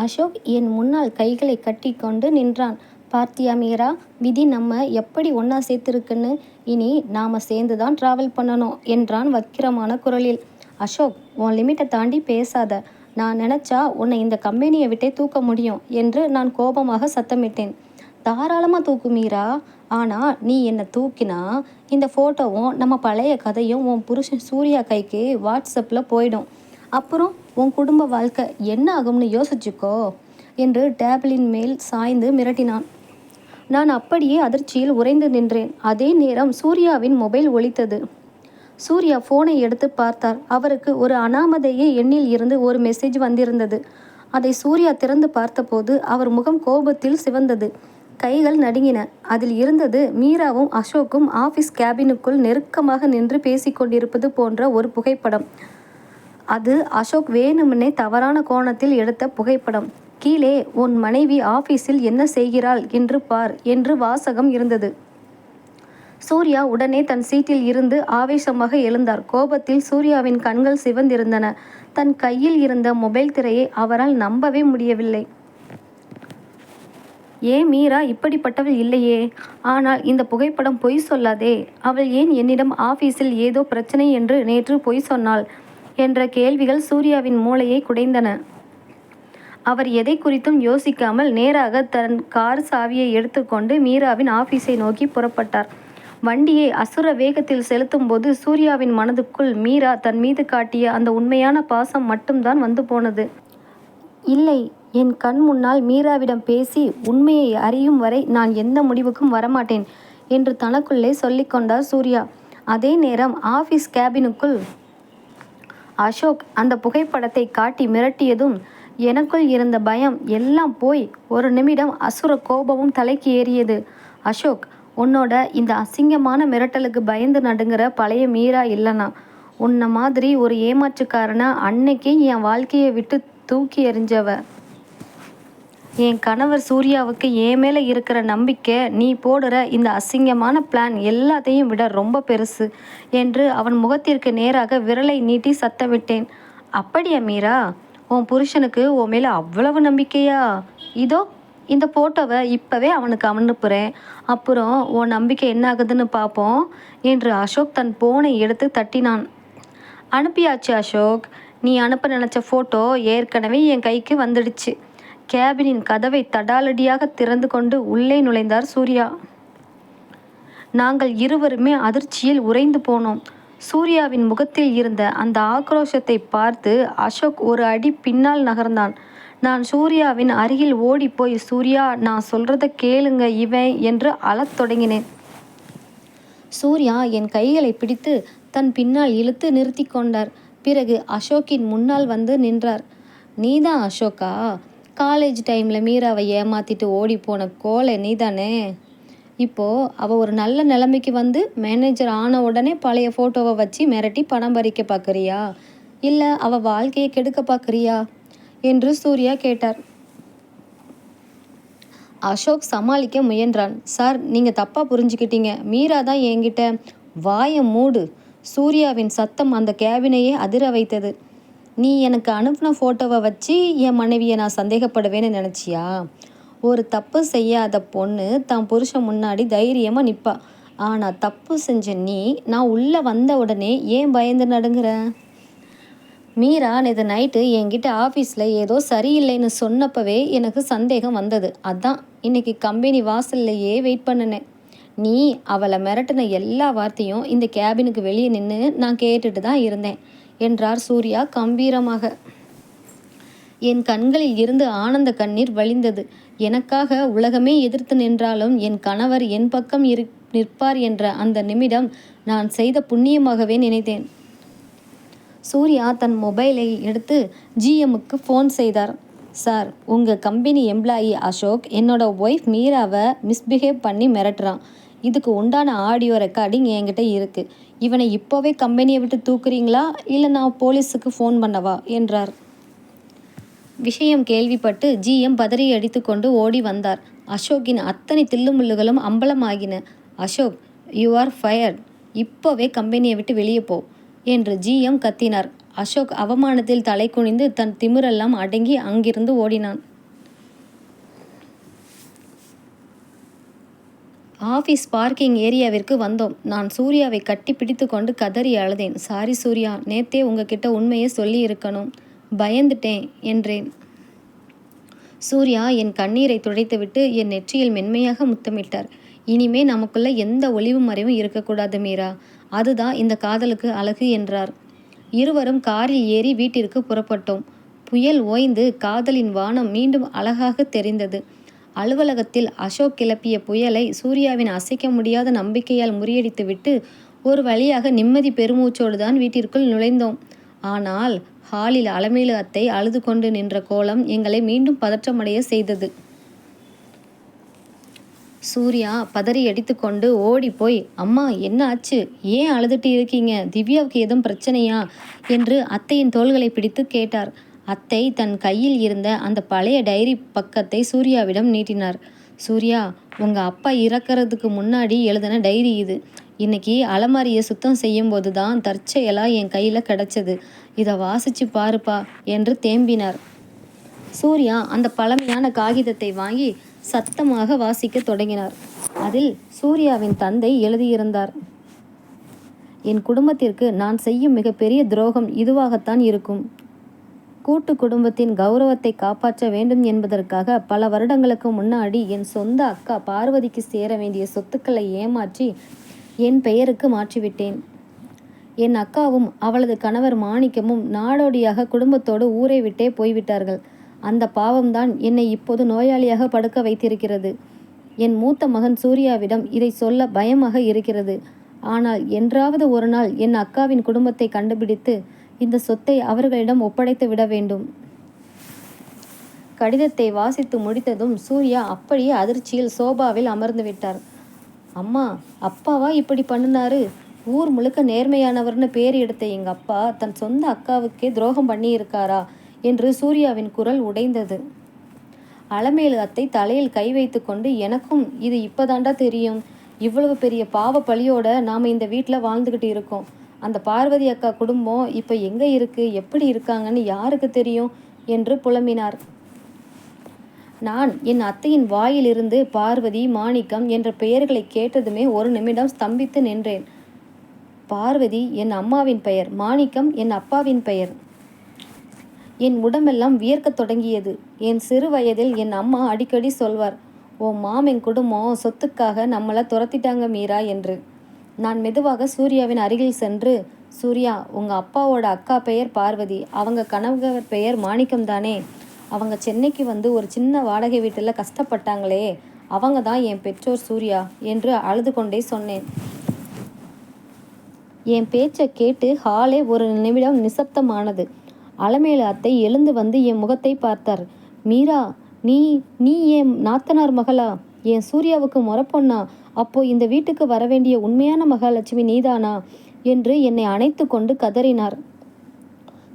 அசோக் என் முன்னால் கைகளை கட்டி கொண்டு நின்றான். பார்த்தியா மீரா, விதி நம்ம எப்படி ஒன்னா சேர்த்துருக்குன்னு. இனி நாம சேர்ந்து தான் டிராவல் பண்ணணும் என்றான் வக்கிரமான குரலில். அசோக், உன் லிமிட்டை தாண்டி பேசாத. நான் நினச்சா உன்னை இந்த கம்பெனியை விட்டே தூக்க முடியும் என்று நான் கோபமாக சத்தமிட்டேன். தாராளமாக தூக்கு மீரா. ஆனால் நீ என்னை தூக்கினா இந்த ஃபோட்டோவும் நம்ம பழைய கதையும் உன் புருஷன் சூர்யா கைக்கு வாட்ஸ்அப்பில் போயிடும். அப்புறம் உன் குடும்ப வாழ்க்கை என்ன ஆகும்னு யோசிச்சுக்கோ என்று டேபிளின் மேல் சாய்ந்து மிரட்டினான். நான் அப்படியே அதிர்ச்சியில் உறைந்து நின்றேன். அதே நேரம் சூர்யாவின் மொபைல் ஒலித்தது. சூர்யா ஃபோனை எடுத்து பார்த்தார். அவருக்கு ஒரு அனாமதேய எண்ணில் இருந்து ஒரு மெசேஜ் வந்திருந்தது. அதை சூர்யா திறந்து பார்த்தபோது அவர் முகம் கோபத்தில் சிவந்தது. கைகள் நடுங்கின. அதில் இருந்தது மீராவும் அசோக்கும் ஆஃபீஸ் கேபினுக்குள் நெருக்கமாக நின்று பேசிக்கொண்டிருப்பது போன்ற ஒரு புகைப்படம். அது அசோக் வேணுமெனே தவறான கோணத்தில் எடுத்த புகைப்படம். கீழே, உன் மனைவி ஆஃபீஸில் என்ன செய்கிறாள் என்று பார் என்று வாசகம் இருந்தது. சூர்யா உடனே தன் சீட்டில் இருந்து ஆவேசமாக எழுந்தார். கோபத்தில் சூர்யாவின் கண்கள் சிவந்திருந்தன. தன் கையில் இருந்த மொபைல் திரையை அவரால் நம்பவே முடியவில்லை. ஏன் மீரா இப்படிப்பட்டவள் இல்லையே. ஆனால் இந்த புகைப்படம் பொய் சொல்லாதே. அவள் ஏன் என்னிடம் ஆஃபீஸில் ஏதோ பிரச்சனை என்று நேற்று பொய் சொன்னாள் என்ற கேள்விகள் சூர்யாவின் மூளையை குடைந்தன. அவர் எதை குறித்தும் யோசிக்காமல் நேராக தன் கார் சாவியை எடுத்துக்கொண்டு மீராவின் ஆஃபீஸை நோக்கி புறப்பட்டார். வண்டியை அசுர வேகத்தில் செலுத்தும் போது சூர்யாவின் மனதுக்குள் மீரா தன் மீது காட்டிய அந்த உண்மையான பாசம் மட்டும்தான் வந்து போனது. இல்லை, என் கண் முன்னால் மீராவிடம் பேசி உண்மையை அறியும் வரை நான் எந்த முடிவுக்கும் வரமாட்டேன் என்று தனக்குள்ளே சொல்லிக்கொண்டார் சூர்யா. அதே நேரம் ஆஃபீஸ் கேபினுக்குள் அசோக் அந்த புகைப்படத்தை காட்டி மிரட்டியதும் எனக்குள் இருந்த பயம் எல்லாம் போய் ஒரு நிமிடம் அசுர கோபமும் தலைக்கு ஏறியது. அசோக், உன்னோட இந்த அசிங்கமான மிரட்டலுக்கு பயந்து நடுங்கிற பழைய மீரா இல்லைனா. உன்னை மாதிரி ஒரு ஏமாற்றுக்காரனை அன்னைக்கே என் வாழ்க்கையை விட்டு தூக்கி எறிஞ்சவ. என் கணவர் சூர்யாவுக்கு என் மேலே இருக்கிற நம்பிக்கை நீ போடுற இந்த அசிங்கமான பிளான் எல்லாத்தையும் விட ரொம்ப பெருசு என்று அவன் முகத்திற்கு நேராக விரலை நீட்டி சத்தமிட்டேன். அப்படியா மீரா, உன் புருஷனுக்கு உன் மேலே அவ்வளவு நம்பிக்கையா? இதோ இந்த ஃபோட்டோவை இப்போவே அவனுக்கு அனுப்புகிறேன். அப்புறம் உன் நம்பிக்கை என்ன ஆகுதுன்னு பார்ப்போம் என்று அசோக் தன் போனை எடுத்து தட்டினான். அனுப்பியாச்சு அசோக். நீ அனுப்ப நினச்ச ஃபோட்டோ ஏற்கனவே என் கைக்கு வந்துடுச்சு. கேபினின் கதவை தடாலடியாக திறந்து கொண்டு உள்ளே நுழைந்தார் சூர்யா. நாங்கள் இருவருமே அதிர்ச்சியில் உறைந்து போனோம். சூர்யாவின் முகத்தில் இருந்த அந்த ஆக்ரோஷத்தை பார்த்து அசோக் ஒரு அடி பின்னால் நகர்ந்தான். நான் சூர்யாவின் அருகில் ஓடிப்போய், சூர்யா, நான் சொல்றத கேளுங்க இவன் என்று அழத் தொடங்கினேன். சூர்யா என் கைகளை பிடித்து தன் பின்னால் இழுத்து நிறுத்தி கொண்டார். பிறகு அசோக்கின் முன்னால் வந்து நின்றார். நீதான் அசோக்கா? காலேஜ் டைமில் மீராவை ஏமாற்றிட்டு ஓடி போன கோலை நீதானே? இப்போது அவள் ஒரு நல்ல நிலைமைக்கு வந்து மேனேஜர் ஆன உடனே பழைய ஃபோட்டோவை வச்சு மிரட்டி பணம் பறிக்க பார்க்குறியா, இல்லை அவள் வாழ்க்கையை கெடுக்க பார்க்குறியா என்று சூர்யா கேட்டார். அசோக் சமாளிக்க முயன்றான். சார், நீங்கள் தப்பாக புரிஞ்சுக்கிட்டீங்க. மீரா தான் என்கிட்ட. வாயை மூடு. சூர்யாவின் சத்தம் அந்த கேபினையே அதிர வைத்தது. நீ எனக்கு அனுப்பின ஃபோட்டோவை வச்சு என் மனைவியை நான் சந்தேகப்படுவேன்னு நினச்சியா? ஒரு தப்பு செய்யாத பொண்ணு தான் புருஷன் முன்னாடி தைரியமாக நிற்பா. ஆனால் தப்பு செஞ்ச நீ நான் உள்ளே வந்த உடனே ஏன் பயந்து நடுங்குற? மீரா நேற்று நைட்டு என்கிட்ட ஆஃபீஸில் ஏதோ சரியில்லைன்னு சொன்னப்பவே எனக்கு சந்தேகம் வந்தது. அதான் இன்னைக்கு கம்பெனி வாசல்லையே வெயிட் பண்ணினேன். நீ அவளை மிரட்டின எல்லா வார்த்தையும் இந்த கேபினுக்கு வெளியே நின்று நான் கேட்டுட்டு தான் இருந்தேன் என்றார் சூர்யா கம்பீரமாக. என் கண்களில் இருந்து ஆனந்த கண்ணீர் வழிந்தது. எனக்காக உலகமே எதிர்த்து நின்றாலும் என் கணவர் என் பக்கம் நிற்பார் என்ற அந்த நிமிடம் நான் செய்த புண்ணியமாகவே நினைத்தேன். சூர்யா தன் மொபைலை எடுத்து ஜிஎம்முக்கு ஃபோன் செய்தார். சார், உங்கள் கம்பெனி எம்ப்ளாயி அசோக் என்னோட ஒய்ஃப் மீராவை மிஸ்பிஹேவ் பண்ணி மிரட்டுறான். இதுக்கு உண்டான ஆடியோ ரெக்கார்டிங் என்கிட்ட இருக்குது. இவனை இப்போவே கம்பெனியை விட்டு தூக்குறீங்களா, இல்லை நான் போலீஸுக்கு ஃபோன் பண்ணவா என்றார். விஷயம் கேள்விப்பட்டு ஜிஎம் பதறி அடித்து கொண்டு ஓடி வந்தார். அசோக்கின் அத்தனை தில்லுமுள்ளுகளும் அம்பலமாகின. Ashok, you are fired. இப்போவே கம்பெனியை விட்டு வெளியே போ என்று ஜிஎம் கத்தினார். அசோக் அவமானத்தில் தலை குனிந்து தன் திமிரெல்லாம் அடங்கி அங்கிருந்து ஓடினான். ஆஃபீஸ் பார்க்கிங் ஏரியாவிற்கு வந்தோம். நான் சூர்யாவை கட்டி பிடித்து கொண்டு கதறி அழுதேன். சாரி சூர்யா, நேத்தே உங்ககிட்ட உண்மையை சொல்லி இருக்கணும், பயந்துட்டேன் என்றேன். சூர்யா என் கண்ணீரை துடைத்துவிட்டு என் நெற்றியில் மென்மையாக முத்தமிட்டார். இனிமே நமக்குள்ள எந்த ஒளிவு மறைவும் இருக்கக்கூடாது மீரா, அதுதான் இந்த காதலுக்கு அழகு என்றார். இருவரும் காரில் ஏறி வீட்டிற்கு புறப்பட்டோம். புயல் ஓய்ந்து காதலின் வானம் மீண்டும் அழகாக தெரிந்தது. அலுவலகத்தில் அசோக் கிளப்பிய புயலை சூர்யாவின் அசைக்க முடியாத நம்பிக்கையால் முறியடித்துவிட்டு ஒரு வழியாக நிம்மதி பெருமூச்சோடு தான் வீட்டிற்குள் நுழைந்தோம். ஆனால் ஹாலில் அலமேலு அத்தை அழுது கொண்டு நின்ற கோலம் எங்களை மீண்டும் பதற்றமடைய செய்தது. சூர்யா பதறி அடித்து கொண்டு ஓடி போய், அம்மா என்ன ஆச்சு, ஏன் அழுதுட்டு இருக்கீங்க, திவ்யாவுக்கு எதுவும் பிரச்சனையா என்று அத்தையின் தோள்களை பிடித்து கேட்டார். அத்தை தன் கையில் இருந்த அந்த பழைய டைரி பக்கத்தை சூர்யாவிடம் நீட்டினார். சூர்யா, உங்க அப்பா இறக்கிறதுக்கு முன்னாடி எழுதின டைரி இது. இன்னைக்கு அலமாரியை சுத்தம் செய்யும் போது தான் தற்செயலா என் கையில் கிடச்சது. இதை வாசிச்சு பாருப்பா என்று தேம்பினார். சூர்யா அந்த பழமையான காகிதத்தை வாங்கி சத்தமாக வாசிக்க தொடங்கினார். அதில் சூர்யாவின் தந்தை எழுதியிருந்தார். என் குடும்பத்திற்கு நான் செய்யும் மிகப்பெரிய துரோகம் இதுவாகத்தான் இருக்கும். கூட்டு குடும்பத்தின் கௌரவத்தை காப்பாற்ற வேண்டும் என்பதற்காக பல வருடங்களுக்கு முன்னாடி என் சொந்த அக்கா பார்வதிக்கு சேர வேண்டிய சொத்துக்களை ஏமாற்றி என் பெயருக்கு மாற்றிவிட்டேன். என் அக்காவும் அவளது கணவர் மாணிக்கமும் நாடோடியாக குடும்பத்தோடு ஊரை விட்டே போய்விட்டார்கள். அந்த பாவம்தான் என்னை இப்போது நோயாளியாக படுக்க வைத்திருக்கிறது. என் மூத்த மகன் சூர்யாவிடம் இதை சொல்ல பயமாக இருக்கிறது. ஆனால் என்றாவது ஒரு நாள் என் அக்காவின் குடும்பத்தை கண்டுபிடித்து இந்த சொத்தை அவர்களிடம் ஒப்படைத்து விட வேண்டும். கடிதத்தை வாசித்து முடித்ததும் சூர்யா அப்படியே அதிர்ச்சியில் சோபாவில் அமர்ந்து விட்டார். அம்மா, அப்பாவா இப்படி பண்ணினாரு? ஊர் முழுக்க நேர்மையானவர்னு பேர் எடுத்த எங்க அப்பா தன் சொந்த அக்காவுக்கே துரோகம் பண்ணி இருக்காரா என்று சூர்யாவின் குரல் உடைந்தது. அலமேலு அத்தை தலையில் கை வைத்து கொண்டு, எனக்கும் இது இப்பதாண்டா தெரியும். இவ்வளவு பெரிய பாவ பழியோட நாம இந்த வீட்டில் வாழ்ந்துக்கிட்டு இருக்கோம். அந்த பார்வதி அக்கா குடும்பம் இப்போ எங்கே இருக்கு, எப்படி இருக்காங்கன்னு யாருக்கு தெரியும் என்று புலம்பினார். நான் என் அத்தையின் வாயிலிருந்து பார்வதி, மாணிக்கம் என்ற பெயர்களை கேட்டதுமே ஒரு நிமிடம் ஸ்தம்பித்து நின்றேன். பார்வதி என் அம்மாவின் பெயர், மாணிக்கம் என் அப்பாவின் பெயர். என் உடம்பெல்லாம் வியர்க்கத் தொடங்கியது. என் சிறு வயதில் என் அம்மா அடிக்கடி சொல்வார், ஓ மாமன் குடும்பம் சொத்துக்காக நம்மளை துரத்திட்டாங்க மீரா என்று. நான் மெதுவாக சூர்யாவின் அருகில் சென்று, சூர்யா, உங்கள் அப்பாவோட அக்கா பெயர் பார்வதி, அவங்க கணவர் பெயர் மாணிக்கம் தானே? அவங்க சென்னைக்கு வந்து ஒரு சின்ன வாடகை வீட்டில் கஷ்டப்பட்டாங்களே, அவங்க தான் என் பெற்றோர் சூர்யா என்று அழுது கொண்டே சொன்னேன். என் பேச்சை கேட்டு ஹாலே ஒரு நிமிடம் நிசப்தமானது. அலமேலு அத்தை எழுந்து வந்து என் முகத்தை பார்த்தார். மீரா, நீ நீ என் நாத்தனார் மகளா? என் சூர்யாவுக்கு முறப்பொண்ணா? அப்போ இந்த வீட்டுக்கு வரவேண்டிய உண்மையான மகாலட்சுமி நீதானா என்று என்னை அணைத்து கொண்டு கதறினார்.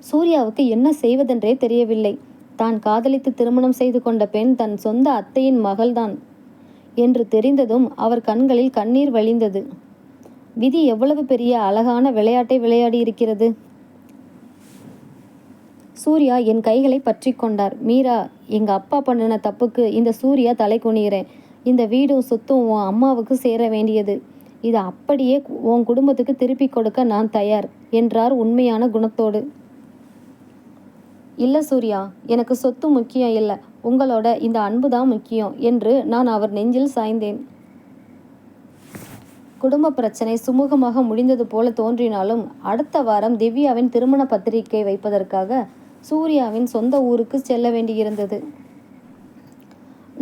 சூர்யாவுக்கு என்ன செய்வதென்றே தெரியவில்லை. தான் காதலித்து திருமணம் செய்து கொண்ட பெண் தன் சொந்த அத்தையின் மகள்தான் என்று தெரிந்ததும் அவர் கண்களில் கண்ணீர் வழிந்தது. விதி எவ்வளவு பெரிய அழகான விளையாட்டை விளையாடி இருக்கிறது. சூர்யா என் கைகளை பற்றி கொண்டார். மீரா, எங்க அப்பா பண்ணின தப்புக்கு இந்த சூர்யா தலை குனிகிறேன். இந்த வீடும் சொத்தும் உன் அம்மாவுக்கு சேர வேண்டியது. இதை அப்படியே உன் குடும்பத்துக்கு திருப்பி கொடுக்க நான் தயார் என்றார் உண்மையான குணத்தோடு. இல்லை சூர்யா, எனக்கு சொத்து முக்கியம் இல்லை, உங்களோட இந்த அன்பு தான் முக்கியம் என்று நான் அவர் நெஞ்சில் சாய்ந்தேன். குடும்ப பிரச்சனை சுமூகமாக முடிந்தது போல தோன்றினாலும் அடுத்த வாரம் திவ்யாவின் திருமண பத்திரிகை வைப்பதற்காக சூர்யாவின் சொந்த ஊருக்கு செல்ல வேண்டியிருந்தது.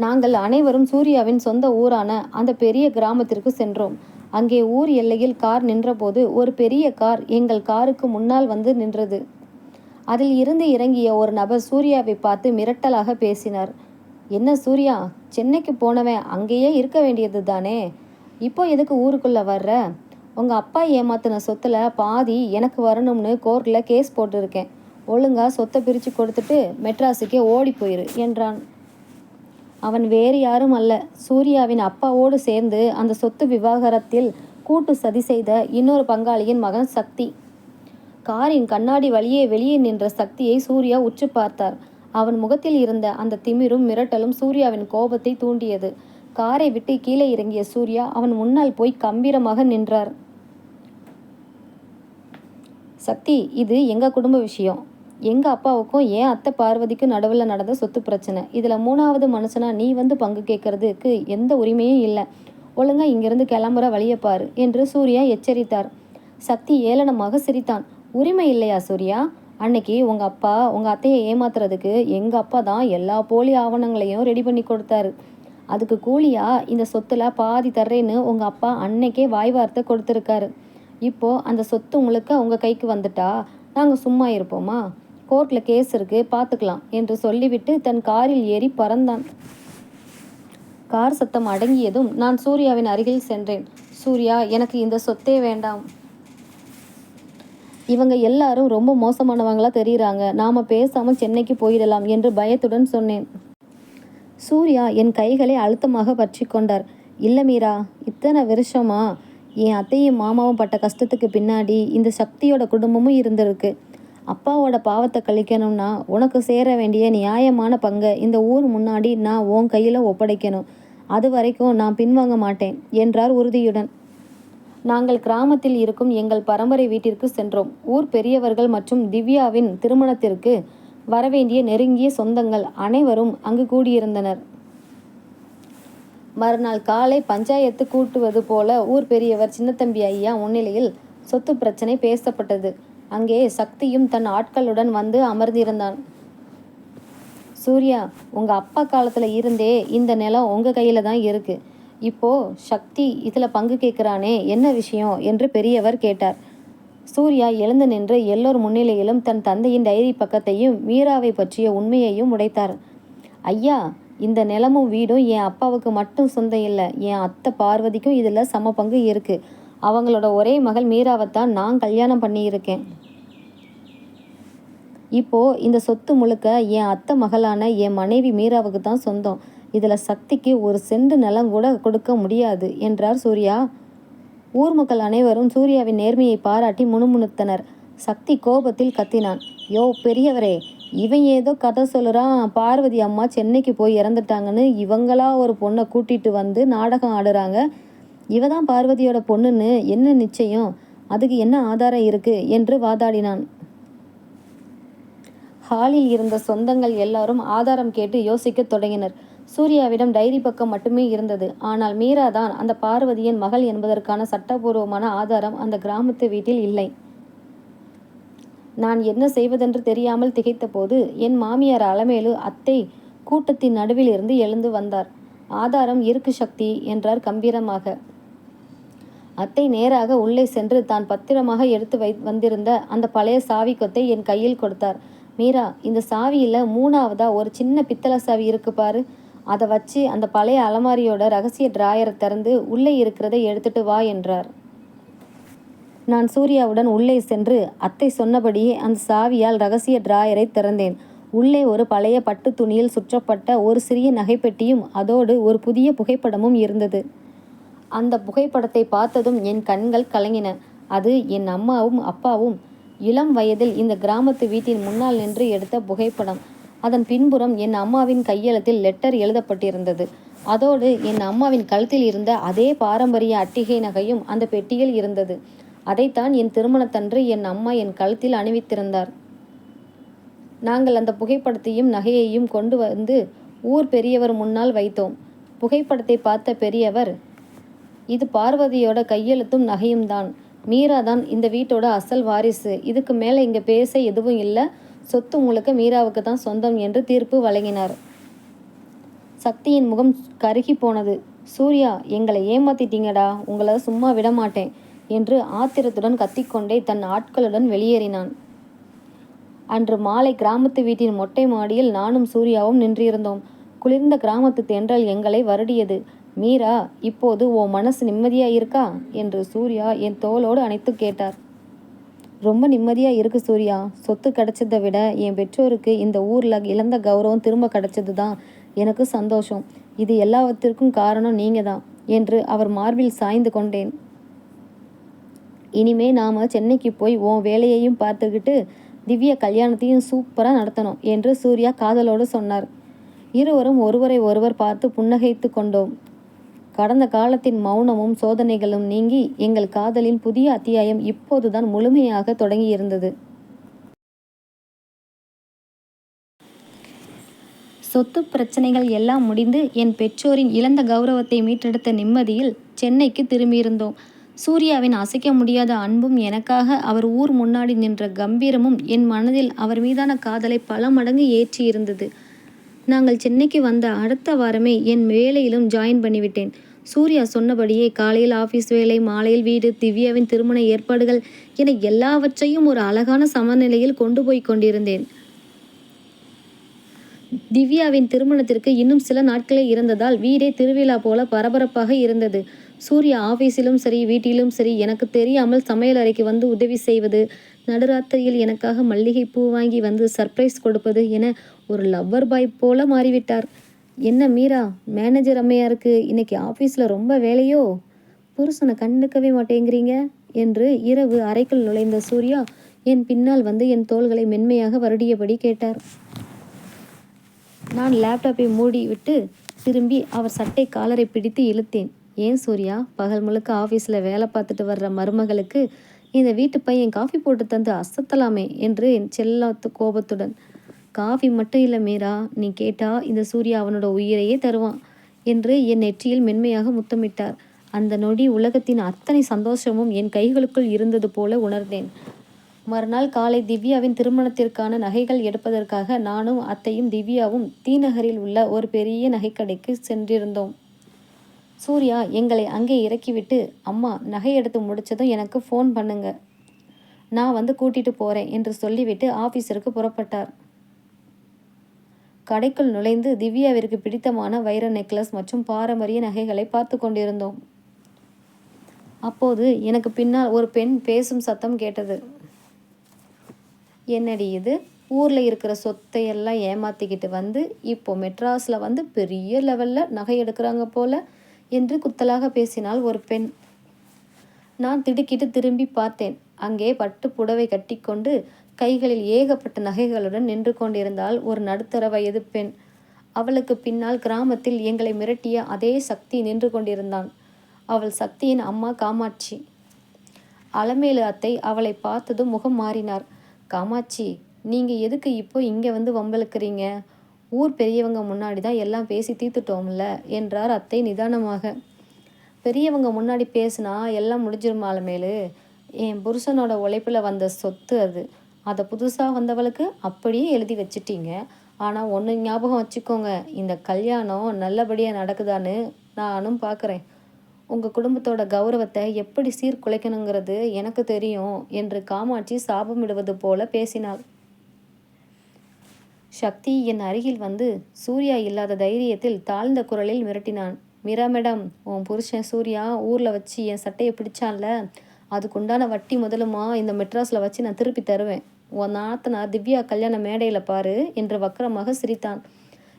நாங்கள் அனைவரும் சூர்யாவின் சொந்த ஊரான அந்த பெரிய கிராமத்திற்கு சென்றோம். அங்கே ஊர் எல்லையில் கார் நின்றபோது ஒரு பெரிய கார் எங்கள் காருக்கு முன்னால் வந்து நின்றது. அதில் இருந்து இறங்கிய ஒரு நபர் சூர்யாவை பார்த்து மிரட்டலாக பேசினார். என்ன சூர்யா, சென்னைக்கு போனவன் அங்கேயே இருக்க வேண்டியது தானே, இப்போ எதுக்கு ஊருக்குள்ளே வர்ற? உங்கள் அப்பா ஏமாத்தின சொத்தில் பாதி எனக்கு வரணும்னு கோர்ட்டில் கேஸ் போட்டிருக்கேன். ஒழுங்கா சொத்தை பிரித்து கொடுத்துட்டு மெட்ராஸுக்கே ஓடி போயிரு என்றான். அவன் வேறு யாரும் அல்ல, சூர்யாவின் அப்பாவோடு சேர்ந்து அந்த சொத்து விவகாரத்தில் கூட்டு சதி செய்த இன்னொரு பங்காளியின் மகன் சக்தி. காரின் கண்ணாடி வழியே வெளியே நின்ற சக்தியை சூர்யா உற்று பார்த்தார். அவன் முகத்தில் இருந்த அந்த திமிரும் மிரட்டலும் சூர்யாவின் கோபத்தை தூண்டியது. காரை விட்டு கீழே இறங்கிய சூர்யா அவன் முன்னால் போய் கம்பீரமாக நின்றார். சக்தி, இது எங்க குடும்ப விஷயம். எங்க அப்பாவுக்கும் என் அத்தை பார்வதிக்கும் நடுவில் நடந்த சொத்து பிரச்சனை. இதுல 3வது மனுஷனா நீ வந்து பங்கு கேட்கறதுக்கு எந்த உரிமையும் இல்லை. ஒழுங்கா இங்கிருந்து கிளம்புற வழியை பாரு என்று சூர்யா எச்சரித்தார். சக்தி ஏளனமாக சிரித்தான். உரிமை இல்லையா சூர்யா? அன்னைக்கு உங்க அப்பா உங்க அத்தையை ஏமாத்துறதுக்கு எங்க அப்பா தான் எல்லா போலி ஆவணங்களையும் ரெடி பண்ணி கொடுத்தாரு. அதுக்கு கூலியா இந்த சொத்துல பாதி தர்றேன்னு உங்க அப்பா அன்னைக்கே வாய் வார்த்தை கொடுத்துருக்காரு. இப்போ அந்த சொத்து முழுக்க உங்க கைக்கு வந்துட்டா நாங்க சும்மா இருப்போமா? கோர்ட்ல கேஸ் இருக்கு, பார்த்துக்கலாம் என்று சொல்லிவிட்டு தன் காரில் ஏறி பறந்தான். கார் சத்தம் அடங்கியதும் நான் சூர்யாவின் அருகில் சென்றேன். சூர்யா, எனக்கு இந்த சொத்தே வேண்டாம். இவங்க எல்லாரும் ரொம்ப மோசமானவங்களா தெரியுறாங்க. நாம பேசாமல் சென்னைக்கு போயிடலாம் என்று பயத்துடன் சொன்னேன். சூர்யா என் கைகளை அழுத்தமாக பற்றி கொண்டார். இல்லை மீரா, இத்தனை வருஷமா என் அத்தையும் மாமாவும் பட்ட கஷ்டத்துக்கு பின்னாடி இந்த சக்தியோட குடும்பமும் இருந்திருக்கு. அப்பாவோட பாவத்தை கழிக்கணும்னா உனக்கு சேர வேண்டிய நியாயமான பங்கை இந்த ஊர் முன்னாடி நான் உன் கையில் ஒப்படைக்கணும். அது வரைக்கும் நான் பின்வாங்க மாட்டேன் என்றார் உறுதியுடன். நாங்கள் கிராமத்தில் இருக்கும் எங்கள் பரம்பரை வீட்டிற்கு சென்றோம். ஊர் பெரியவர்கள் மற்றும் திவ்யாவின் திருமணத்திற்கு வரவேண்டிய நெருங்கிய சொந்தங்கள் அனைவரும் அங்கு கூடியிருந்தனர். மறுநாள் காலை பஞ்சாயத்து கூட்டுவது போல ஊர் பெரியவர் சின்னத்தம்பி ஐயா முன்னிலையில் சொத்து பிரச்சனை பேசப்பட்டது. அங்கே சக்தியும் தன் ஆட்களுடன் வந்து அமர்ந்திருந்தான். சூர்யா, உங்க அப்பா காலத்துல இருந்தே இந்த நிலம் உங்க கையில தான் இருக்கு. இப்போ சக்தி இதுல பங்கு கேட்கிறானே, என்ன விஷயம் என்று பெரியவர் கேட்டார். சூர்யா எழுந்து நின்று எல்லோர் முன்னிலையிலும் தன் தந்தையின் டைரி பக்கத்தையும் மீராவை பற்றிய உண்மையையும் உடைத்தார். ஐயா, இந்த நிலமும் வீடும் என் அப்பாவுக்கு மட்டும் சொந்தம் இல்லை. என் அத்தை பார்வதிக்கும் இதில் சம பங்கு இருக்குது. அவங்களோட ஒரே மகள் மீராவைத்தான் நான் கல்யாணம் பண்ணியிருக்கேன். இப்போது இந்த சொத்து முழுக்க என் அத்தை மகளான என் மனைவி மீராவுக்கு தான் சொந்தம். இதில் சக்திக்கு ஒரு சென்ட் நிலம் கூட கொடுக்க முடியாது என்றார் சூர்யா. ஊர் மக்கள் அனைவரும் சூர்யாவின் நேர்மையை பாராட்டி முணுமுணுத்தனர். சக்தி கோபத்தில் கத்தினான். யோ பெரியவரே, இவன் ஏதோ கதை சொல்லுறான். பார்வதி அம்மா சென்னைக்கு போய் இறந்துட்டாங்கன்னு இவங்களா ஒரு பொண்ணை கூட்டிட்டு வந்து நாடகம் ஆடுறாங்க. இவ தான் பார்வதியோட பொண்ணுன்னு என்ன நிச்சயம்? அதுக்கு என்ன ஆதாரம் இருக்கு என்று வாதாடினான். ஹாலில் இருந்த சொந்தங்கள் எல்லாரும் ஆதாரம் கேட்டு யோசிக்க தொடங்கினர். சூர்யாவிடம் டைரி பக்கம் மட்டுமே இருந்தது. ஆனால் மீரா தான் அந்த பார்வதியின் மகள் என்பதற்கான சட்டபூர்வமான ஆதாரம் அந்த கிராமத்து வீட்டில் இல்லை. நான் என்ன செய்வதென்று தெரியாமல் திகைத்த போது என் மாமியார் அலமேலு அத்தை கூட்டத்தின் நடுவில் இருந்து எழுந்து வந்தார். ஆதாரம் இருக்கு சக்தி என்றார் கம்பீரமாக. அத்தை நேராக உள்ளே சென்று தான் பத்திரமாக எடுத்து வந்திருந்த அந்த பழைய சாவி கொத்தை என் கையில் கொடுத்தார். மீரா, இந்த சாவியில் 3ஆவதா ஒரு சின்ன பித்தளை சாவி இருக்கு பாரு. அதை வச்சு அந்த பழைய அலமாரியோட ரகசிய டிராயரை திறந்து உள்ளே இருக்கிறதை எடுத்துட்டு வா என்றார். நான் சூர்யாவுடன் உள்ளே சென்று அத்தை சொன்னபடியே அந்த சாவியால் ரகசிய டிராயரை திறந்தேன். உள்ளே ஒரு பழைய பட்டு துணியில் சுற்றப்பட்ட ஒரு சிறிய நகைப்பெட்டியும் அதோடு ஒரு புதிய புகைப்படமும் இருந்தது. அந்த புகைப்படத்தை பார்த்ததும் என் கண்கள் கலங்கின. அது என் அம்மாவும் அப்பாவும் இளம் வயதில் இந்த கிராமத்து வீட்டின் முன்னால் நின்று எடுத்த புகைப்படம். அதன் பின்புறம் என் அம்மாவின் கையெழுத்தில் லெட்டர் எழுதப்பட்டிருந்தது. அதோடு என் அம்மாவின் கழுத்தில் இருந்த அதே பாரம்பரிய அட்டிகை நகையும் அந்த பெட்டியில் இருந்தது. அதைத்தான் என் திருமணத்தன்று என் அம்மா என் கழுத்தில் அணிவித்திருந்தார். நாங்கள் அந்த புகைப்படத்தையும் நகையையும் கொண்டு வந்து ஊர் பெரியவர் முன்னால் வைத்தோம். புகைப்படத்தை பார்த்த பெரியவர், இது பார்வதியோட கையெழுத்தும் நகையும் தான். மீரா தான் இந்த வீட்டோட அசல் வாரிசு. இதுக்கு மேலே இங்கே பேச எதுவும் இல்லை. சொத்து முழுக்க மீராவுக்கு தான் சொந்தம் என்று தீர்ப்பு வழங்கினார். சக்தியின் முகம் கருகி போனது. சூர்யா, எங்களை ஏமாத்திட்டீங்கடா, உங்களை சும்மா விடமாட்டேன் என்று ஆத்திரத்துடன் கத்திக்கொண்டே தன் ஆட்களுடன் வெளியேறினான். அன்று மாலை கிராமத்து வீட்டின் மொட்டை மாடியில் நானும் சூர்யாவும் நின்றிருந்தோம். குளிர்ந்த கிராமத்து தென்றல் எங்களை வருடியது. மீரா, இப்போது உன் மனசு நிம்மதியா இருக்கா என்று சூர்யா என் தோளோடு அணைத்து கேட்டார். ரொம்ப நிம்மதியா இருக்கு சூர்யா. சொத்து கிடைச்சதை விட என் பெற்றோருக்கு இந்த ஊர்ல இழந்த கௌரவம் திரும்ப கிடைச்சது தான் எனக்கு சந்தோஷம். இது எல்லாவற்றிற்கும் காரணம் நீங்க தான் என்று அவர் மார்பில் சாய்ந்து கொண்டேன். இனிமே நாம் சென்னைக்கு போய் உன் வேலையையும் பார்த்துக்கிட்டு திவ்யா கல்யாணத்தையும் சூப்பராக நடத்தணும் என்று சூர்யா காதலோடு சொன்னார். இருவரும் ஒருவரை ஒருவர் பார்த்து புன்னகைத்து கொண்டோம். கடந்த காலத்தின் மௌனமும் சோதனைகளும் நீங்கி எங்கள் காதலின் புதிய அத்தியாயம் இப்போதுதான் முழுமையாக தொடங்கியிருந்தது. சொத்து பிரச்சனைகள் எல்லாம் முடிந்து என் பெற்றோரின் இழந்த கௌரவத்தை மீட்டெடுத்த நிம்மதியில் சென்னைக்கு திரும்பியிருந்தோம். சூர்யாவின் அசைக்க முடியாத அன்பும் எனக்காக அவர் ஊர் முன்னாடி நின்ற கம்பீரமும் என் மனதில் அவர் மீதான காதலை பல மடங்கு ஏற்றியிருந்தது. நாங்கள் சென்னைக்கு வந்த அடுத்த வாரமே என் வேலையிலும் ஜாயின் பண்ணிவிட்டேன். சூர்யா சொன்னபடியே காலையில் ஆஃபீஸ் வேலை, மாலையில் வீடு, திவ்யாவின் திருமண ஏற்பாடுகள் என எல்லாவற்றையும் ஒரு அழகான சமநிலையில் கொண்டு போய் கொண்டிருந்தேன். திவ்யாவின் திருமணத்திற்கு இன்னும் சில நாட்களே இருந்ததால் வீடே திருவிழா போல பரபரப்பாக இருந்தது. சூர்யா ஆஃபீஸிலும் சரி வீட்டிலும் சரி எனக்கு தெரியாமல் சமையல் அறைக்கு வந்து உதவி செய்வது, நடுராத்திரியில் எனக்காக மல்லிகை பூ வாங்கி வந்து சர்ப்ரைஸ் கொடுப்பது என ஒரு லவ்வர் பாய் போல மாறிவிட்டார். என்ன மீரா, மேனேஜர் அம்மையாருக்கு இன்னைக்கு ஆஃபீஸில் ரொம்ப வேலையோ? புருஷனை கண்டுக்கவே மாட்டேங்கிறீங்க என்று இரவு அறைக்குள் நுழைந்த சூர்யா என் பின்னால் வந்து என் தோள்களை மென்மையாக வருடியபடி கேட்டார். நான் லேப்டாப்பை மூடிவிட்டு திரும்பி அவர் சட்டை காலரை பிடித்து இழுத்தேன். ஏன் சூர்யா, பகல் முழுக்க ஆஃபீஸில் வேலை பார்த்துட்டு வர்ற மருமகளுக்கு இந்த வீட்டு பையன் காஃபி போட்டு தந்து அசத்தலாமே என்று என் செல்லத்து கோபத்துடன். காஃபி மட்டும் இல்லை மீரா, நீ கேட்டா இந்த சூர்யா அவனோட உயிரையே தருவான் என்று என் நெற்றியில் மென்மையாக முத்தமிட்டார். அந்த நொடி உலகத்தின் அத்தனை சந்தோஷமும் என் கைகளுக்குள் இருந்தது போல உணர்ந்தேன். மறுநாள் காலை திவ்யாவின் திருமணத்திற்கான நகைகள் எடுப்பதற்காக நானும் அத்தையும் திவ்யாவும் தீநகரில் உள்ள ஒரு பெரிய நகைக்கடைக்கு சென்றிருந்தோம். சூர்யா எங்களை அங்கே இறக்கிவிட்டு, அம்மா நகை எடுத்து முடிச்சதும் எனக்கு ஃபோன் பண்ணுங்க, நான் வந்து கூட்டிட்டு போறேன் என்று சொல்லிவிட்டு ஆஃபீஸருக்கு புறப்பட்டார். கடைக்குள் நுழைந்து திவ்யாவிற்கு பிடித்தமான வைர நெக்லஸ் மற்றும் பாரம்பரிய நகைகளை பார்த்து கொண்டிருந்தோம். அப்போது எனக்கு பின்னால் ஒரு பெண் பேசும் சத்தம் கேட்டது. என்னடி இது, ஊரில் இருக்கிற சொத்தையெல்லாம் ஏமாற்றிக்கிட்டு வந்து இப்போ மெட்ராஸில் வந்து பெரிய லெவலில் நகை எடுக்கிறாங்க போல என்று குத்தலாக பேசினாள் ஒரு பெண். நான் திடுக்கிட்டு திரும்பி பார்த்தேன். அங்கே பட்டு புடவை கட்டிக்கொண்டு கைகளில் ஏகப்பட்ட நகைகளுடன் நின்று கொண்டிருந்தாள் ஒரு நடுத்தர வயது பெண். அவளுக்கு பின்னால் கிராமத்தில் எங்களை மிரட்டிய அதே சக்தி நின்று கொண்டிருந்தான். அவள் சக்தியின் அம்மா காமாட்சி. அலமேலு அத்தை அவளை பார்த்ததும் முகம் மாறினார். காமாட்சி, நீங்கள் எதுக்கு இப்போ இங்கே வந்து வம்பளுக்கிறீங்க? ஊர் பெரியவங்க முன்னாடி தான் எல்லாம் பேசி தீர்த்துட்டோம்ல என்றார் அத்தை நிதானமாக. பெரியவங்க முன்னாடி பேசுனா எல்லாம் முடிஞ்சிருமா அலமேலு? என் புருஷனோட உழைப்பில் வந்த சொத்து அது. அதை புதுசாக வந்தவளுக்கு அப்படியே எழுதி வச்சிட்டீங்க. ஆனால் ஒன்று ஞாபகம் வச்சுக்கோங்க, இந்த கல்யாணம் நல்லபடியாக நடக்குதான்னு நானும் பார்க்குறேன். உங்கள் குடும்பத்தோட கௌரவத்தை எப்படி சீர்குலைக்கணுங்கிறது எனக்கு தெரியும் என்று காமாட்சி சாபமிடுவது போல பேசினாள். சக்தி என் அருகில் வந்து சூர்யா இல்லாத தைரியத்தில் தாழ்ந்த குரலில் மிரட்டினான். மீரா மேடம், உன் புருஷன் சூர்யா ஊரில் வச்சு என் சட்டையை பிடிச்சான்ல, அதுக்குண்டான வட்டி முதலுமா இந்த மெட்ராஸில் வச்சு நான் திருப்பி தருவேன். உன் நாத்தனார் திவ்யா கல்யாண மேடையில் பாரு என்று வக்கரமாக சிரித்தான்.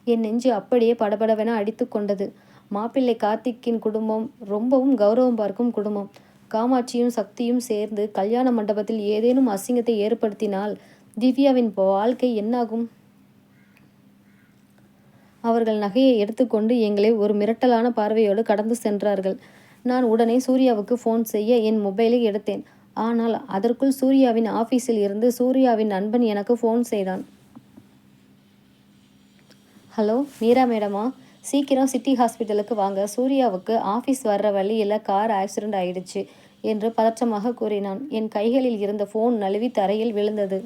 என் நெஞ்சு அப்படியே படபடவென அடித்து கொண்டது. மாப்பிள்ளை கார்த்திக்கின் குடும்பம் ரொம்பவும் கௌரவம் பார்க்கும் குடும்பம். காமாட்சியும் சக்தியும் சேர்ந்து கல்யாண மண்டபத்தில் ஏதேனும் அசிங்கத்தை ஏற்படுத்தினால் திவ்யாவின் வாழ்க்கை என்னாகும்? அவர்கள் நகையை எடுத்துக்கொண்டு எங்களை ஒரு மிரட்டலான பார்வையோடு கடந்து சென்றார்கள். நான் உடனே சூர்யாவுக்கு ஃபோன் செய்ய என் மொபைலை எடுத்தேன். ஆனால் அதற்குள் சூர்யாவின் ஆஃபீஸில் இருந்து சூர்யாவின் நண்பன் எனக்கு ஃபோன் செய்தான். ஹலோ, மீரா மேடமா, சீக்கிரம் சிட்டி ஹாஸ்பிட்டலுக்கு வாங்க, சூர்யாவுக்கு ஆஃபீஸ் வர்ற வழியில் கார் ஆக்சிடெண்ட் ஆயிடுச்சு என்று பதற்றமாக கூறினான். என் கைகளில் இருந்த ஃபோன் நழுவி தரையில் விழுந்தது.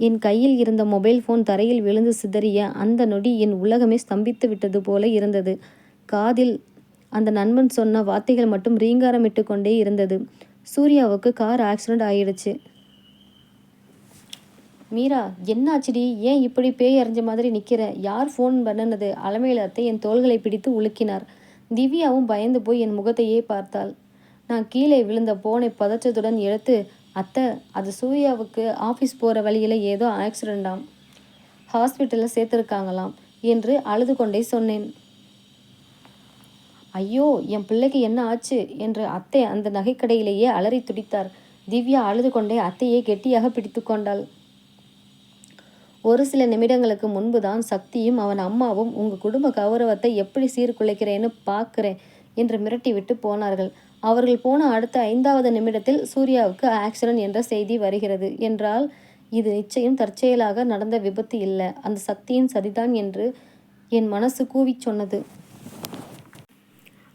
என் கையில் இருந்த மொபைல் ஃபோன் தரையில் விழுந்து சிதறிய அந்த நொடி என் உலகமே ஸ்தம்பித்து விட்டது போல இருந்தது. காதில் அந்த நண்பன் சொன்ன வார்த்தைகள் மட்டும் ரீங்காரமிட்டு கொண்டே இருந்தது. சூர்யாவுக்கு கார் ஆக்சிடெண்ட் ஆயிடுச்சு. மீரா, என்னாச்சுடி? ஏன் இப்படி பேய் அறிஞ்ச மாதிரி நிற்கிற? யார் ஃபோன் பண்ணினது? அலமேலு அத்தை என் தோள்களை பிடித்து உலுக்கினார். திவ்யாவும் பயந்து போய் என் முகத்தையே பார்த்தாள். நான் கீழே விழுந்த போனை பதற்றத்துடன் எடுத்து, அத்தை, அது சூர்யாவுக்கு ஆஃபீஸ் போகிற வழியில் ஏதோ ஆக்சிடெண்டாம், ஹாஸ்பிட்டலில் சேர்த்துருக்காங்களாம் என்று அழுது கொண்டே சொன்னேன். ஐயோ, என் பிள்ளைக்கு என்ன ஆச்சு என்று அத்தை அந்த நகைக்கடையிலேயே அலறி துடித்தார். திவ்யா அழுது கொண்டே அத்தையை கெட்டியாக பிடித்து கொண்டாள். ஒரு சில நிமிடங்களுக்கு முன்புதான் சக்தியும் அவன் அம்மாவும் உங்க குடும்ப கௌரவத்தை எப்படி சீர்குலைக்கிறேன்னு பார்க்குறேன் என்று மிரட்டிவிட்டு போனார்கள். அவர்கள் போன அடுத்த 5வது நிமிடத்தில் சூர்யாவுக்கு ஆக்சிடென்ட் என்ற செய்தி வருகிறது என்றால் இது நிச்சயம் தற்செயலாக நடந்த விபத்து இல்லை, அந்த சக்தியின் சதிதான் என்று என் மனசு கூவிச் சொன்னது.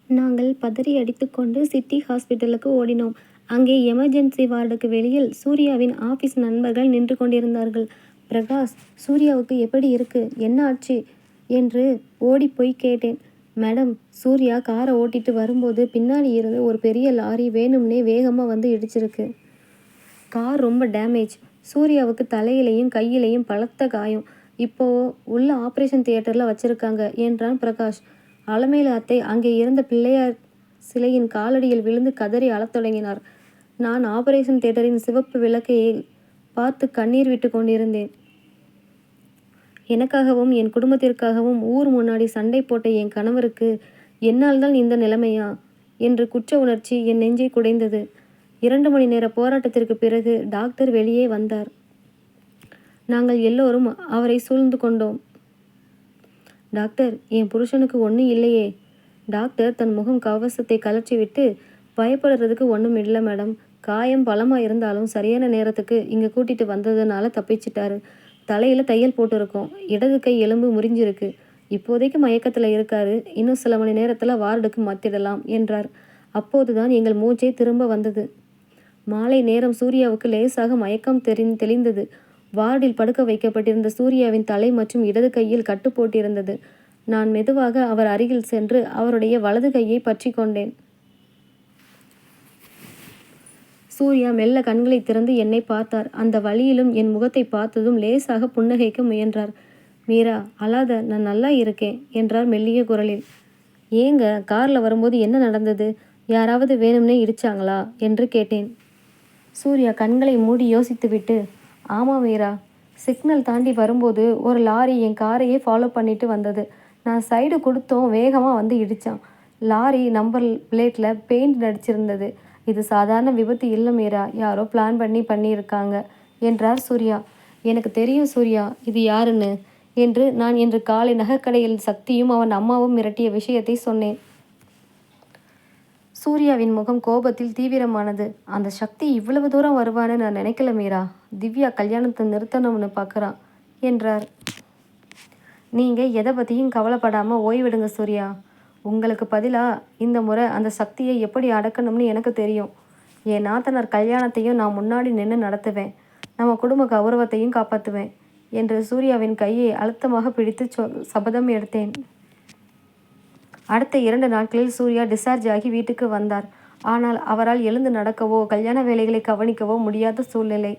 நாங்கள் பதறி அடித்துக்கொண்டு சிட்டி ஹாஸ்பிட்டலுக்கு ஓடினோம். அங்கே எமர்ஜென்சி வார்டுக்கு வெளியில் சூர்யாவின் ஆஃபீஸ் நண்பர்கள் நின்று கொண்டிருந்தார்கள். பிரகாஷ், சூர்யாவுக்கு எப்படி இருக்கு, என்ன ஆச்சு என்று ஓடிப்போய் கேட்டேன். மேடம், சூர்யா காரை ஓட்டிட்டு வரும்போது பின்னாடி இருந்து ஒரு பெரிய லாரி வேணும்னே வேகமாக வந்து இடிச்சிருக்கு. கார் ரொம்ப டேமேஜ். சூர்யாவுக்கு தலையிலையும் கையிலையும் பலத்த காயம். இப்போ உள்ள ஆப்ரேஷன் தியேட்டரில் வச்சிருக்காங்க என்றான் பிரகாஷ். அலமேலு அத்தை அங்கே இருந்த பிள்ளையார் சிலையின் காலடியில் விழுந்து கதறி அழத் தொடங்கினார். நான் ஆபரேஷன் தியேட்டரின் சிவப்பு விளக்கையை பார்த்து கண்ணீர் விட்டு கொண்டிருந்தேன். எனக்காகவும் என் குடும்பத்திற்காகவும் ஊர் முன்னாடி சண்டை போட்ட என் கணவருக்கு என்னால் தான் இந்த நிலைமையா என்று குற்ற உணர்ச்சி என் நெஞ்சை குடைந்தது. 2 மணி நேர போராட்டத்திற்கு பிறகு டாக்டர் வெளியே வந்தார். நாங்கள் எல்லோரும் அவரை சூழ்ந்து கொண்டோம். டாக்டர், என் புருஷனுக்கு ஒன்றும் இல்லையே? டாக்டர் தன் முகம் கவசத்தை கலற்றிவிட்டு, பயப்படுறதுக்கு ஒன்றும் இல்லை மேடம். காயம் பலமாக இருந்தாலும் சரியான நேரத்துக்கு இங்கே கூட்டிகிட்டு வந்ததுனால தப்பிச்சிட்டாரு. தலையில் தையல் போட்டிருக்கோம். இடது கை எலும்பு முறிஞ்சிருக்கு. இப்போதைக்கு மயக்கத்தில் இருக்காரு. இன்னும் சில மணி நேரத்தில் வார்டுக்கு மாற்றிடலாம் என்றார். அப்போதுதான் எங்கள் மூச்சே திரும்ப வந்தது. மாலை நேரம் சூர்யாவுக்கு லேசாக மயக்கம் தெளிந்தது. வார்டில் படுக்க வைக்கப்பட்டிருந்த சூர்யாவின் தலை மற்றும் இடது கையில் கட்டு போட்டிருந்தது. நான் மெதுவாக அவர் அருகில் சென்று அவருடைய வலது கையை பற்றி கொண்டேன். சூர்யா மெல்ல கண்களை திறந்து என்னை பார்த்தார். அந்த வழியிலும் என் முகத்தை பார்த்ததும் லேசாக புன்னகைக்க முயன்றார். மீரா, அழாத, நான் நல்லா இருக்கேன் என்றார் மெல்லிய குரலில். ஏங்க, காரில் வரும்போது என்ன நடந்தது? யாராவது வேணும்னே இடிச்சாங்களா என்று கேட்டேன். சூர்யா கண்களை மூடி யோசித்துவிட்டு, ஆமாம் மீரா, சிக்னல் தாண்டி வரும்போது ஒரு லாரி என் காரையே ஃபாலோ பண்ணிட்டு வந்தது. நான் சைடு கொடுத்தோம், வேகமாக வந்து இடித்தான். லாரி நம்பர் பிளேட்டில் பெயிண்ட் நடிச்சிருந்தது. இது சாதாரண விபத்து இல்லை மீரா, யாரோ பிளான் பண்ணியிருக்காங்க என்றார் சூர்யா. எனக்கு தெரியும் சூர்யா, இது யாருன்னு என்று நான் இன்று காலை நகைக்கடையில் சக்தியும் அவன் அம்மாவும் மிரட்டிய விஷயத்தை சொன்னேன். சூர்யாவின் முகம் கோபத்தில் தீவிரமானது. அந்த சக்தி இவ்வளவு தூரம் வருவான்னு நான் நினைக்கல மீரா. திவ்யா கல்யாணத்தை நிறுத்தணும்னு பார்க்குறான் என்றார். நீங்கள் எதை பற்றியும் கவலைப்படாமல் ஓய்விடுங்க சூர்யா. உங்களுக்கு பதிலாக இந்த முறை அந்த சக்தியை எப்படி அடக்கணும்னு எனக்கு தெரியும். என் நாத்தனார் கல்யாணத்தையும் நான் முன்னாடி நின்று நடத்துவேன். நம்ம குடும்ப கௌரவத்தையும் காப்பாற்றுவேன் என்று சூர்யாவின் கையை அழுத்தமாக பிடித்து சபதம் எடுத்தேன். அடுத்த 2 நாட்களில் சூர்யா டிஸ்சார்ஜ் ஆகி வீட்டுக்கு வந்தார். ஆனால் அவரால் எழுந்து நடக்கவோ கல்யாண வேலைகளை கவனிக்கவோ முடியாத சூழ்நிலை.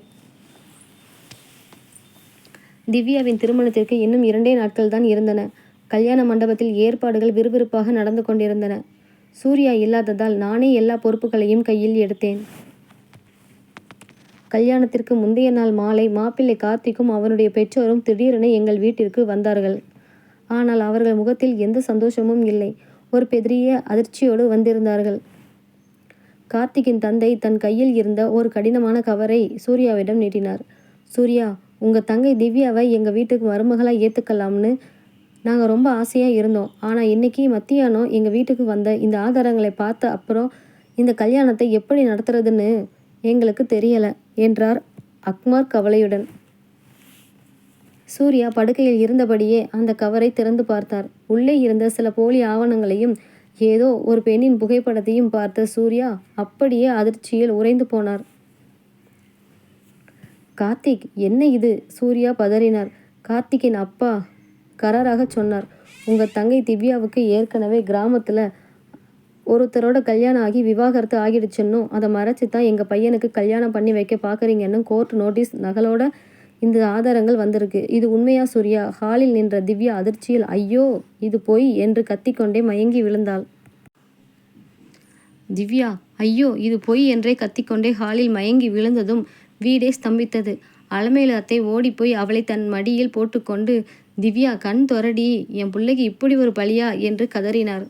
திவ்யாவின் திருமணத்திற்கு இன்னும் 2 நாட்கள் தான் இருந்தன. கல்யாண மண்டபத்தில் ஏற்பாடுகள் விறுவிறுப்பாக நடந்து கொண்டிருந்தன. சூர்யா இல்லாததால் நானே எல்லா பொறுப்புகளையும் கையில் எடுத்தேன். கல்யாணத்திற்கு முந்தைய நாள் மாலை மாப்பிள்ளை கார்த்திக்கும் அவனுடைய பெற்றோரும் திடீரென எங்கள் வீட்டிற்கு வந்தார்கள். ஆனால் அவர்கள் முகத்தில் எந்த சந்தோஷமும் இல்லை. ஒரு பெரிய அதிர்ச்சியோடு வந்திருந்தார்கள். கார்த்திக்கின் தந்தை தன் கையில் இருந்த ஒரு கடினமான கவரை சூர்யாவிடம் நீட்டினார். சூர்யா, உங்கள் தங்கை திவ்யாவை எங்கள் வீட்டுக்கு மருமகளாக ஏற்றுக்கலாம்னு நாங்கள் ரொம்ப ஆசையாக இருந்தோம். ஆனால் இன்றைக்கி மத்தியானம் எங்கள் வீட்டுக்கு வந்த இந்த ஆதாரங்களை பார்த்த அப்புறம் இந்த கல்யாணத்தை எப்படி நடத்துறதுன்னு எங்களுக்கு தெரியலை என்றார் அக்மார் கவலையுடன். சூர்யா படுக்கையில் இருந்தபடியே அந்த கவரை திறந்து பார்த்தார். உள்ளே இருந்த சில போலி ஆவணங்களையும் ஏதோ ஒரு பெண்ணின் புகைப்படத்தையும் பார்த்த சூர்யா அப்படியே அதிர்ச்சியில் உறைந்து போனார். கார்த்திக், என்ன இது? சூர்யா பதறினார். கார்த்திக்கின் அப்பா கராராக சொன்னார். உங்கள் தங்கை திவ்யாவுக்கு ஏற்கனவே கிராமத்தில் ஒருத்தரோட கல்யாணம் ஆகி விவாகரத்து ஆகிடுச்சுன்னு அதை மறைச்சி தான் எங்கள் பையனுக்கு கல்யாணம் பண்ணி வைக்க பார்க்குறீங்கன்னு கோர்ட் நோட்டீஸ் நகலோட இந்த ஆதாரங்கள் வந்திருக்கு. இது உண்மையா சூர்யா? ஹாலில் நின்ற திவ்யா அதிர்ச்சியில் ஐயோ இது பொய் என்று கத்திக்கொண்டே மயங்கி விழுந்தாள். திவ்யா ஐயோ இது பொய் என்றே கத்திக்கொண்டே ஹாலில் மயங்கி விழுந்ததும் வீடே ஸ்தம்பித்தது. அலமேலு அத்தை ஓடிப்போய் அவளை தன் மடியில் போட்டுக்கொண்டு, திவ்யா கண் தொரடி, என் பிள்ளைக்கு இப்படி ஒரு பலியா என்று கதறினார்.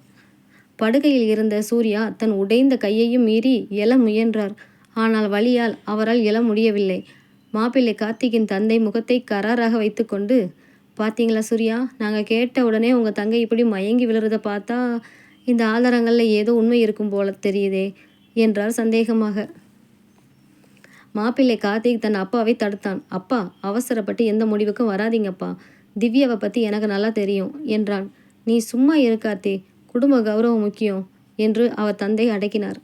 படுக்கையில் இருந்த சூர்யா தன் உடைந்த கையையும் மீறி எழ முயன்றார். ஆனால் வலியால் அவரால் எழ முடியவில்லை. மாப்பிள்ளை கார்த்திக்கின் தந்தை முகத்தை கராராக வைத்துக்கொண்டு, "பாத்தீங்களா சூர்யா, நாங்கள் கேட்ட உடனே உங்கள் தங்கை இப்படி மயங்கி விழுறத பார்த்தா இந்த ஆதாரங்களில் ஏதோ உண்மை இருக்கும் போல தெரியுதே" என்றார் சந்தேகமாக. மாப்பிள்ளை கார்த்திக் தன் அப்பாவை தடுத்தான். "அப்பா, அவசரப்பட்டு எந்த முடிவுக்கும் வராதீங்கப்பா. திவ்யாவை பற்றி எனக்கு நல்லா தெரியும்" என்றான். "நீ சும்மா இரு கார்த்தி, குடும்ப கௌரவம் முக்கியம்" என்று அவர் தந்தை அடக்கினார்.